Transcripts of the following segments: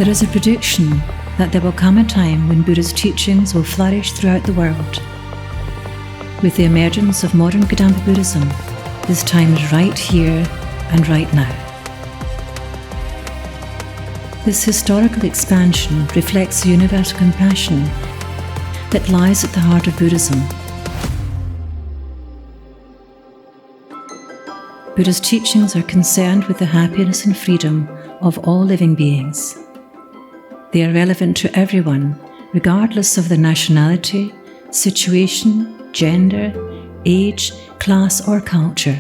There is a prediction that there will come a time when Buddha's teachings will flourish throughout the world. With the emergence of modern Kadampa Buddhism, this time is right here and right now. This historical expansion reflects the universal compassion that lies at the heart of Buddhism. Buddha's teachings are concerned with the happiness and freedom of all living beings. They are relevant to everyone, regardless of their nationality, situation, gender, age, class, or culture.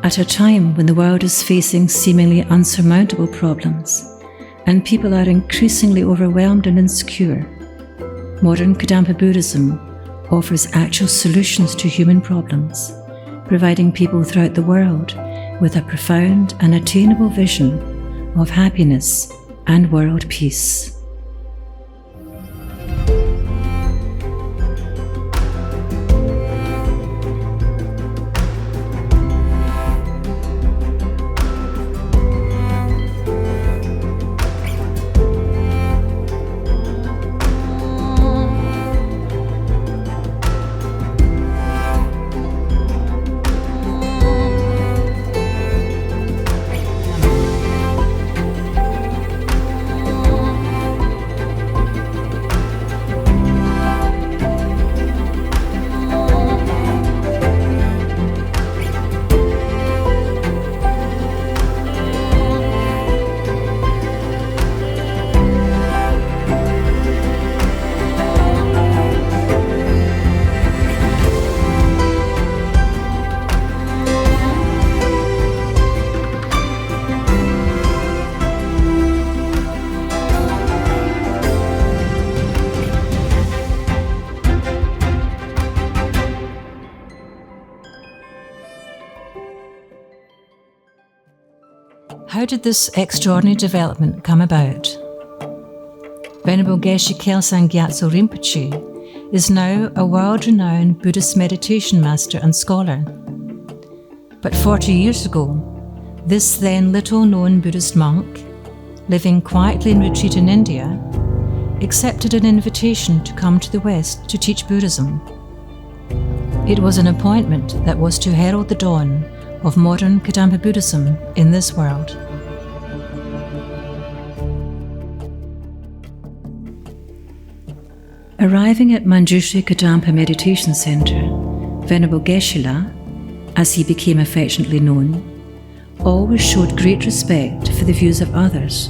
At a time when the world is facing seemingly unsurmountable problems, and people are increasingly overwhelmed and insecure, modern Kadampa Buddhism offers actual solutions to human problems, providing people throughout the world with a profound and attainable vision of happiness and world peace. How did this extraordinary development come about? Venerable Geshe Kelsang Gyatso Rinpoche is now a world-renowned Buddhist meditation master and scholar. But 40 years ago, this then little-known Buddhist monk, living quietly in retreat in India, accepted an invitation to come to the West to teach Buddhism. It was an appointment that was to herald the dawn of modern Kadampa Buddhism in this world. Arriving at Manjushri Kadampa Meditation Center, Venerable Geshe-la, as he became affectionately known, always showed great respect for the views of others,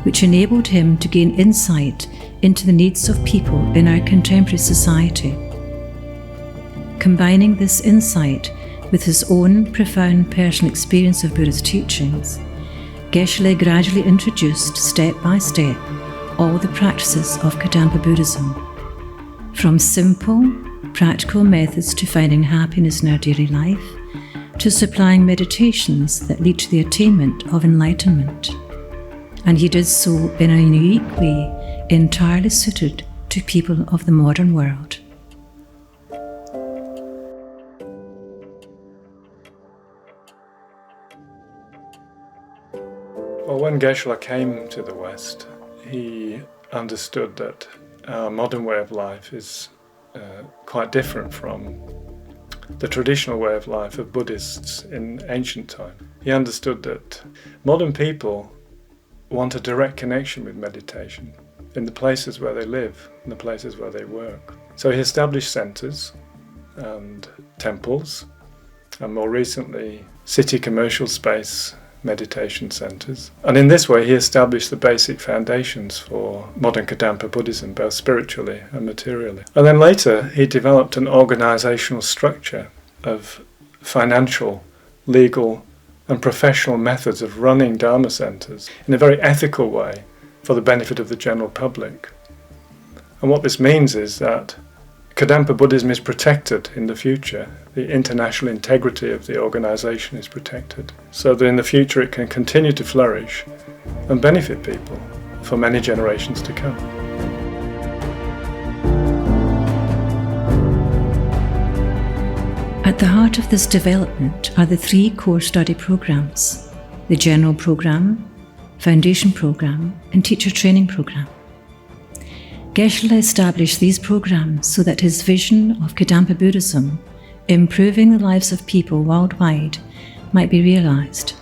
which enabled him to gain insight into the needs of people in our contemporary society. Combining this insight with his own profound personal experience of Buddha's teachings, Geshe-la gradually introduced, step by step, all the practices of Kadampa Buddhism, from simple, practical methods to finding happiness in our daily life, to supplying meditations that lead to the attainment of enlightenment. And he did so in a unique way, entirely suited to people of the modern world. Well, when Geshe-la came to the West, he understood that our modern way of life is quite different from the traditional way of life of Buddhists in ancient time. He understood that modern people want a direct connection with meditation in the places where they live, in the places where they work. So he established centers and temples, and more recently, city commercial space meditation centers. And in this way, he established the basic foundations for modern Kadampa Buddhism, both spiritually and materially. And then later, he developed an organizational structure of financial, legal, and professional methods of running Dharma centers in a very ethical way for the benefit of the general public. And what this means is that Kadampa Buddhism is protected in the future. The international integrity of the organization is protected, so that in the future it can continue to flourish and benefit people for many generations to come. At the heart of this development are the three core study programs: the general program, foundation program, and teacher training program. Geshe-la established these programs so that his vision of Kadampa Buddhism, improving the lives of people worldwide, might be realized.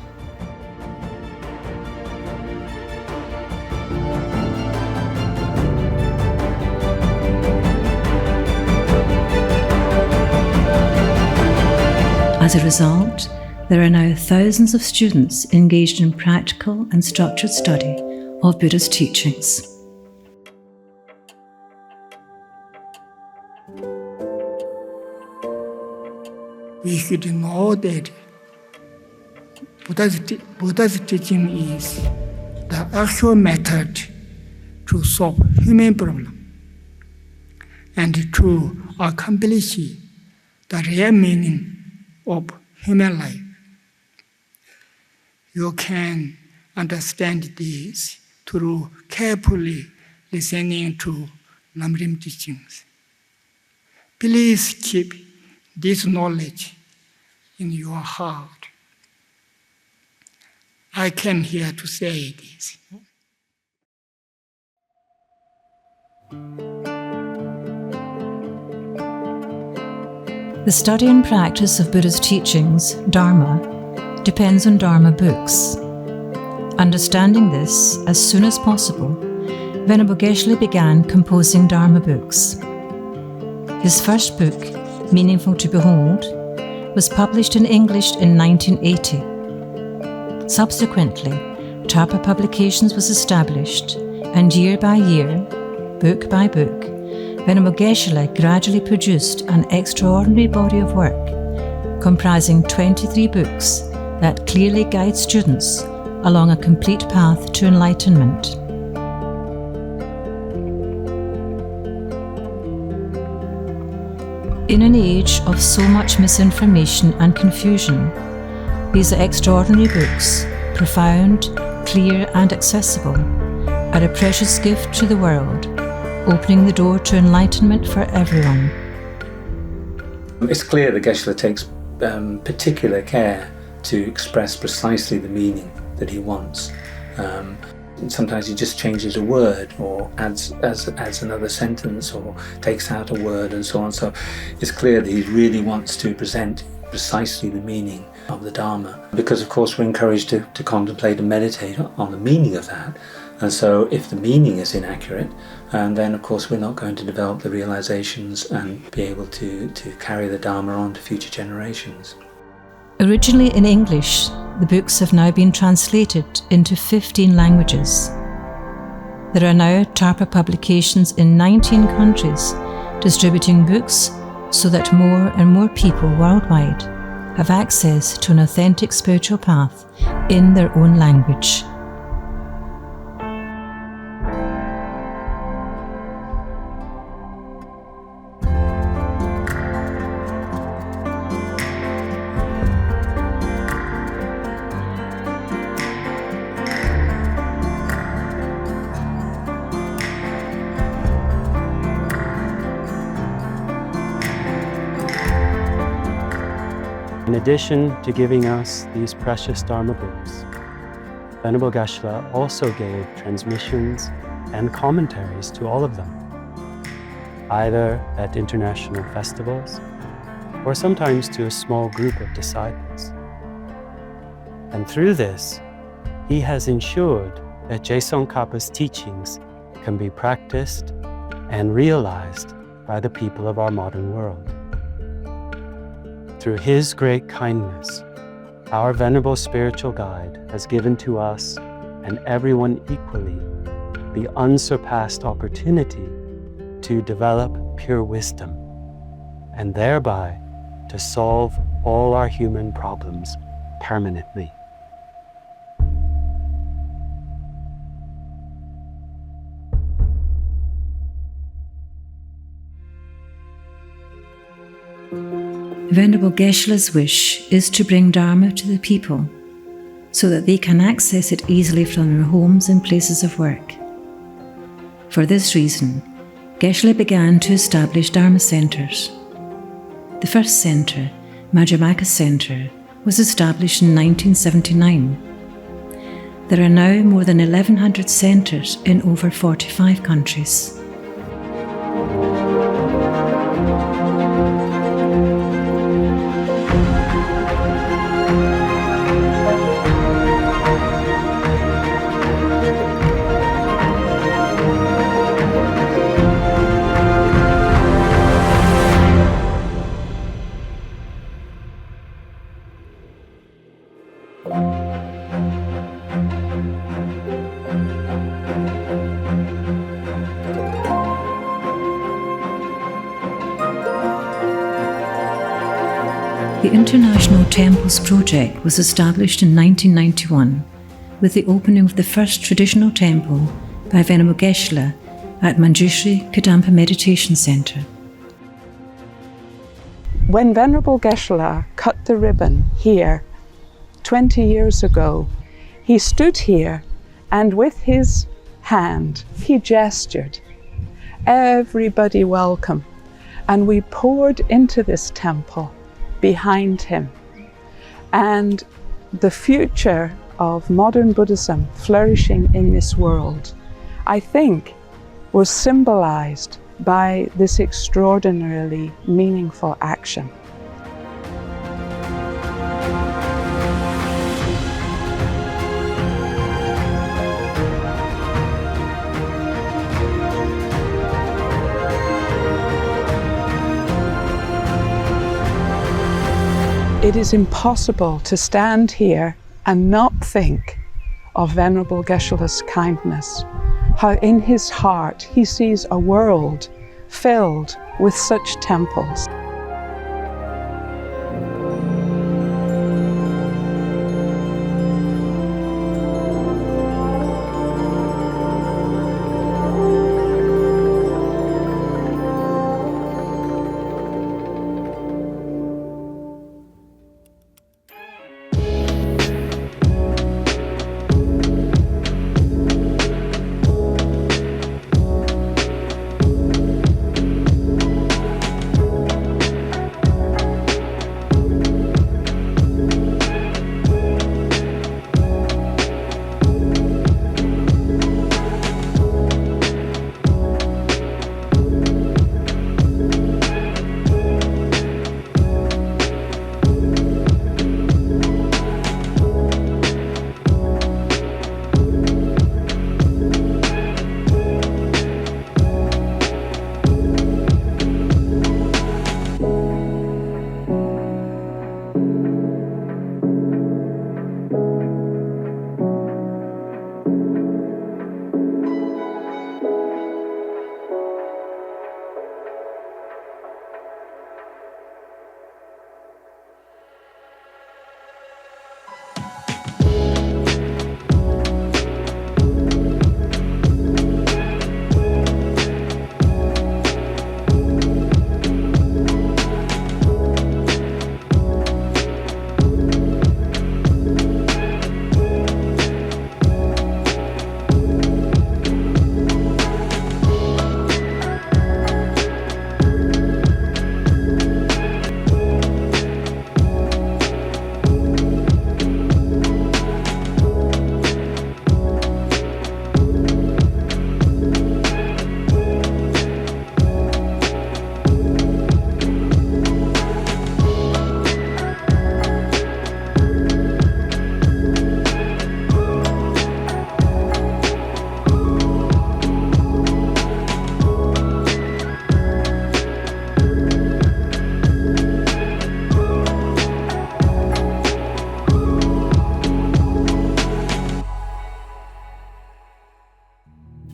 As a result, there are now thousands of students engaged in practical and structured study of Buddha's teachings. We should know that Buddha's teaching is the actual method to solve human problem and to accomplish the real meaning of human life. You can understand this through carefully listening to Lamrim teachings. Please keep this knowledge in your heart. I came here to say this. The study and practice of Buddha's teachings, Dharma, depends on Dharma books. Understanding this as soon as possible, Venerable Geshe-la began composing Dharma books. His first book, Meaningful to Behold, was published in English in 1980. Subsequently, Tarpa Publications was established, and year by year, book by book, Venerable Geshe-la gradually produced an extraordinary body of work comprising 23 books that clearly guide students along a complete path to enlightenment. In an age of so much misinformation and confusion, these extraordinary books, profound, clear and accessible, are a precious gift to the world, opening the door to enlightenment for everyone. It's clear that Geshe-la takes particular care to express precisely the meaning that he wants. Sometimes he just changes a word or adds another sentence or takes out a word and so on. So it's clear that he really wants to present precisely the meaning of the Dharma, because of course we're encouraged to contemplate and meditate on the meaning of that. And so if the meaning is inaccurate, then of course we're not going to develop the realizations and be able to carry the Dharma on to future generations. Originally in English, the books have now been translated into 15 languages. There are now Tarpa Publications in 19 countries, distributing books so that more and more people worldwide have access to an authentic spiritual path in their own language. In addition to giving us these precious Dharma books, Venerable Geshe-la also gave transmissions and commentaries to all of them, either at international festivals or sometimes to a small group of disciples. And through this, he has ensured that Tsongkhapa's teachings can be practiced and realized by the people of our modern world. Through his great kindness, our venerable spiritual guide has given to us and everyone equally the unsurpassed opportunity to develop pure wisdom and thereby to solve all our human problems permanently. Venerable Geshe-la's wish is to bring Dharma to the people so that they can access it easily from their homes and places of work. For this reason, Geshe-la began to establish Dharma centers. The first center, Majjhimaka Center, was established in 1979. There are now more than 1,100 centres in over 45 countries. The International Temples project was established in 1991 with the opening of the first traditional temple by Venerable Geshe at Manjushri Kadampa Meditation Center. When Venerable Geshe cut the ribbon here 20 years ago, he stood here and with his hand he gestured, "Everybody welcome," and we poured into this temple behind him. And the future of modern Buddhism flourishing in this world, I think, was symbolized by this extraordinarily meaningful action. It is impossible to stand here and not think of Venerable Geshe-la's kindness, how in his heart he sees a world filled with such temples.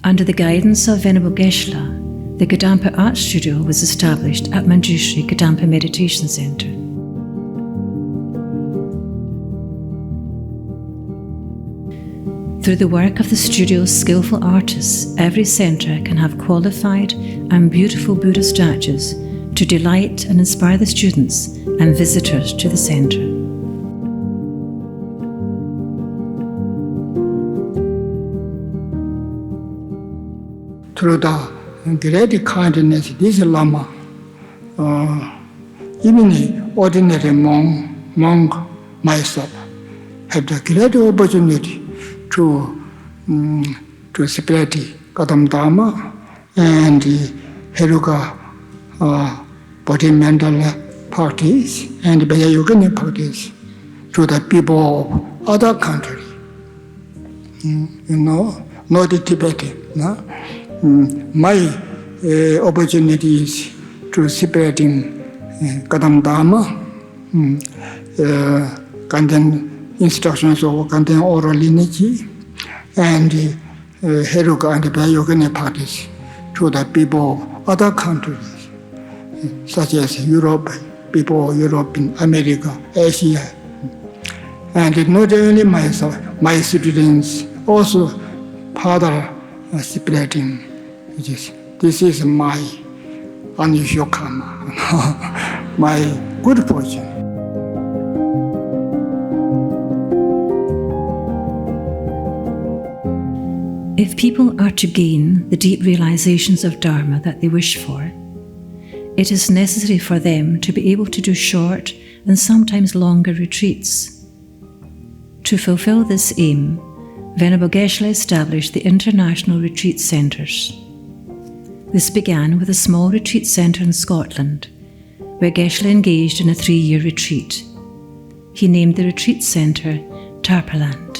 Under the guidance of Venerable Geshe, the Kadampa Art Studio was established at Manjushri Kadampa Meditation Center. Through the work of the studio's skillful artists, every centre can have qualified and beautiful Buddha statues to delight and inspire the students and visitors to the centre. Through the great kindness of this Lama, even an ordinary monk myself, had the great opportunity to spread Gadam Dharma and Heruka body mental practice and Yogini practice to the people of other countries. Not the Tibetan. No? My opportunities to spreading Gadam Dharma, content instructions of content oral lineage, and Heruka and Yogini practice to the people of other countries, such as Europe, people of Europe, America, Asia. And not only myself, my students also further spreading. This is my unusual karma, my good fortune. If people are to gain the deep realizations of Dharma that they wish for, it is necessary for them to be able to do short and sometimes longer retreats. To fulfill this aim, Venerable Geshe established the International Retreat Centres. This began with a small retreat centre in Scotland, where Geshe engaged in a 3-year retreat. He named the retreat centre Tarpaland.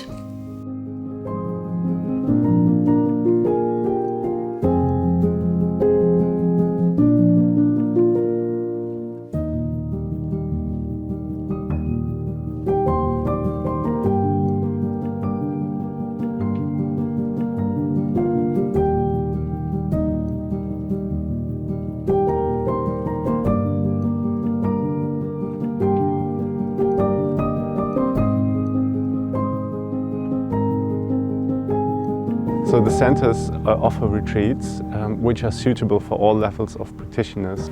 So the centers offer retreats which are suitable for all levels of practitioners.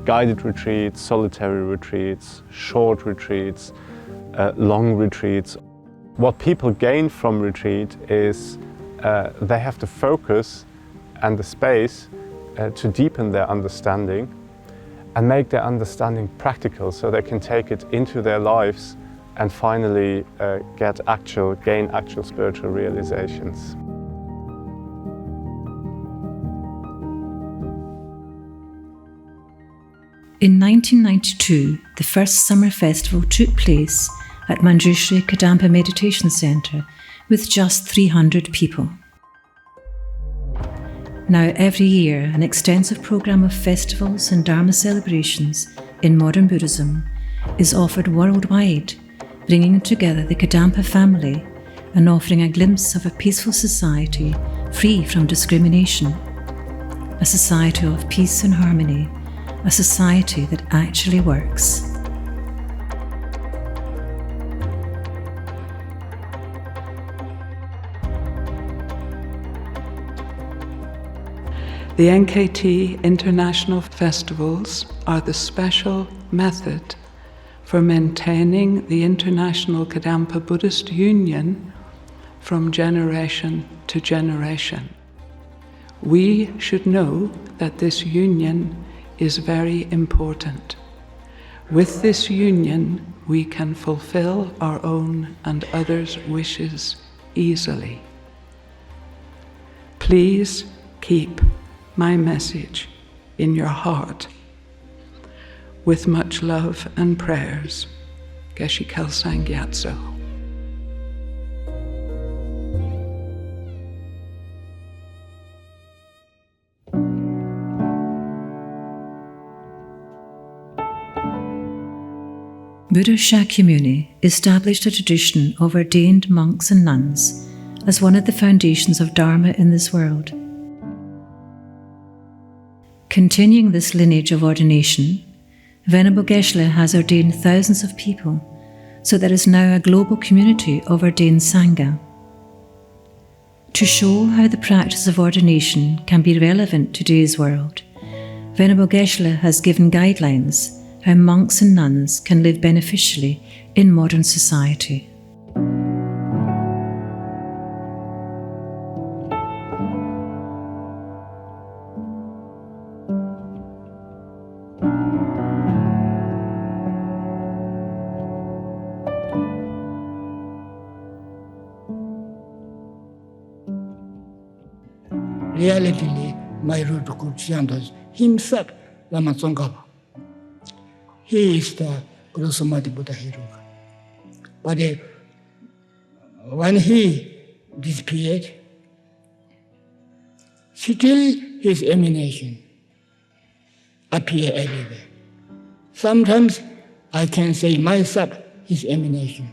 Guided retreats, solitary retreats, short retreats, long retreats. What people gain from retreat is they have the focus and the space to deepen their understanding and make their understanding practical so they can take it into their lives and finally gain actual spiritual realizations. In 1992, the first summer festival took place at Manjushri Kadampa Meditation Centre with just 300 people. Now every year, an extensive programme of festivals and Dharma celebrations in modern Buddhism is offered worldwide, bringing together the Kadampa family and offering a glimpse of a peaceful society free from discrimination, a society of peace and harmony, a society that actually works. The NKT International Festivals are the special method for maintaining the International Kadampa Buddhist Union from generation to generation. We should know that this union is very important. With this union, we can fulfill our own and others' wishes easily. Please keep my message in your heart. With much love and prayers, Geshe Kelsang Gyatso. Buddha Shakyamuni established a tradition of ordained monks and nuns as one of the foundations of Dharma in this world. Continuing this lineage of ordination, Venerable Geshe has ordained thousands of people, so there is now a global community of ordained Sangha. To show how the practice of ordination can be relevant to today's world, Venerable Geshe has given guidelines how monks and nuns can live beneficially in modern society. reality, my root Kuchiandos, himself, Lama Tsongkhapa. He is the Gurusamadi Buddha Heruka. But when he disappeared, still his emanation appear everywhere. Sometimes I can say myself his emanation.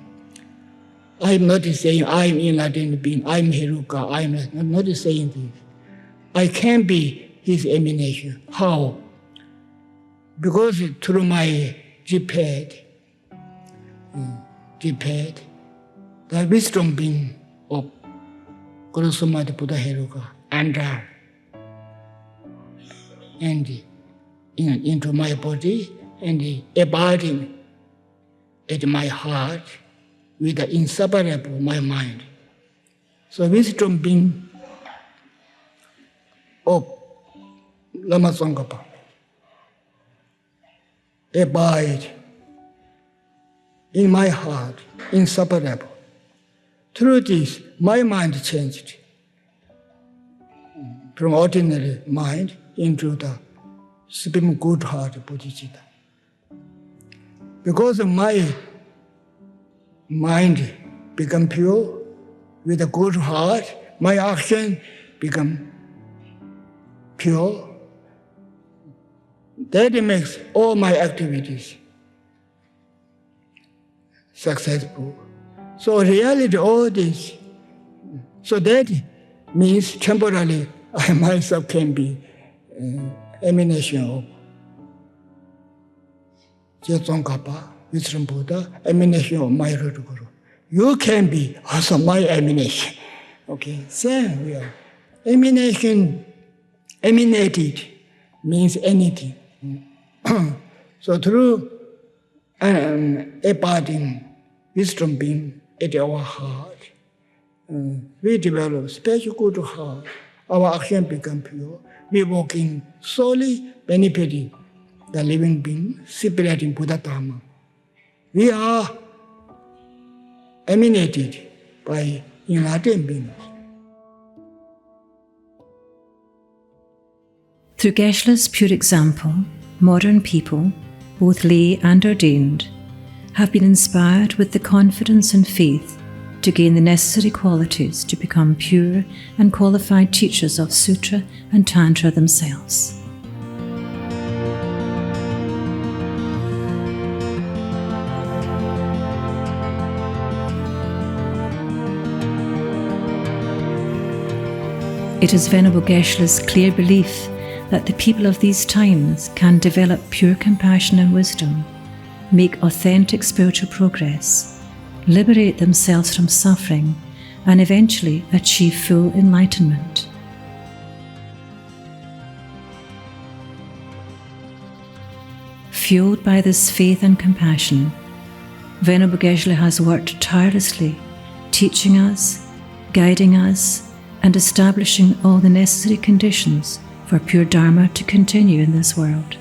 I'm not saying I'm enlightened being, I'm Heruka, I'm not saying this. I can be his emanation. How? Because through my Jipad, the wisdom being of Gurusamadi Buddha Heruka enter and into my body and abiding at my heart with the inseparable my mind. So wisdom being of Lama Tsongkhapa abide in my heart, inseparable. Through this, my mind changed from ordinary mind into the supreme good heart bodhicitta. Because my mind become pure with a good heart, my action become pure. That makes all my activities successful. So reality, all this. So that means temporarily I myself can be emanation of Tsongkhapa, Wisdom Buddha, emanation of my root Guru. You can be also my emanation. Okay, same we are. Emanation, emanated means anything. So through abiding wisdom being at our heart, we develop special good heart. Our action become pure. We walk in solely benefiting the living being, separating Buddha Dharma. We are emanated by enlightened beings. Through Geshe-la's pure example, modern people, both lay and ordained, have been inspired with the confidence and faith to gain the necessary qualities to become pure and qualified teachers of Sutra and Tantra themselves. It is Venerable Geshe-la's clear belief that the people of these times can develop pure compassion and wisdom, make authentic spiritual progress, liberate themselves from suffering, and eventually achieve full enlightenment. Fueled by this faith and compassion, Venerable Geshe-la has worked tirelessly, teaching us, guiding us, and establishing all the necessary conditions for pure Dharma to continue in this world.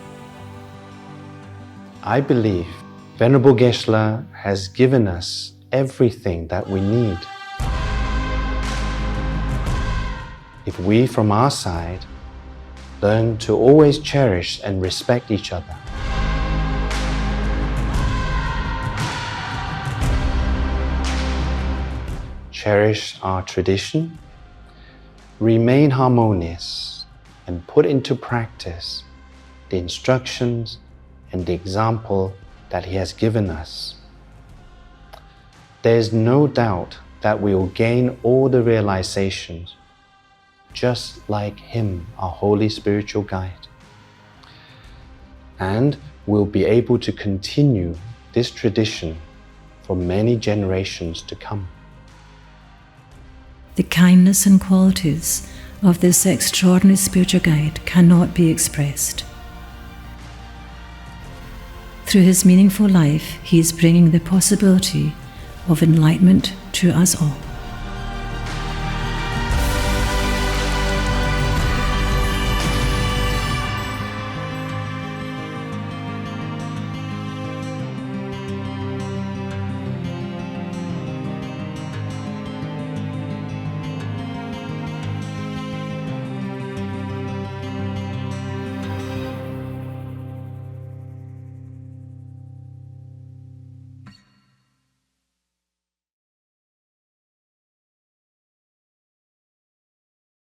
I believe Venerable Geshe-la has given us everything that we need. If we from our side learn to always cherish and respect each other, cherish our tradition, remain harmonious, and put into practice the instructions and the example that He has given us, there is no doubt that we will gain all the realizations just like Him, our holy spiritual guide. And we'll be able to continue this tradition for many generations to come. The kindness and qualities of this extraordinary spiritual guide cannot be expressed. Through his meaningful life, he is bringing the possibility of enlightenment to us all.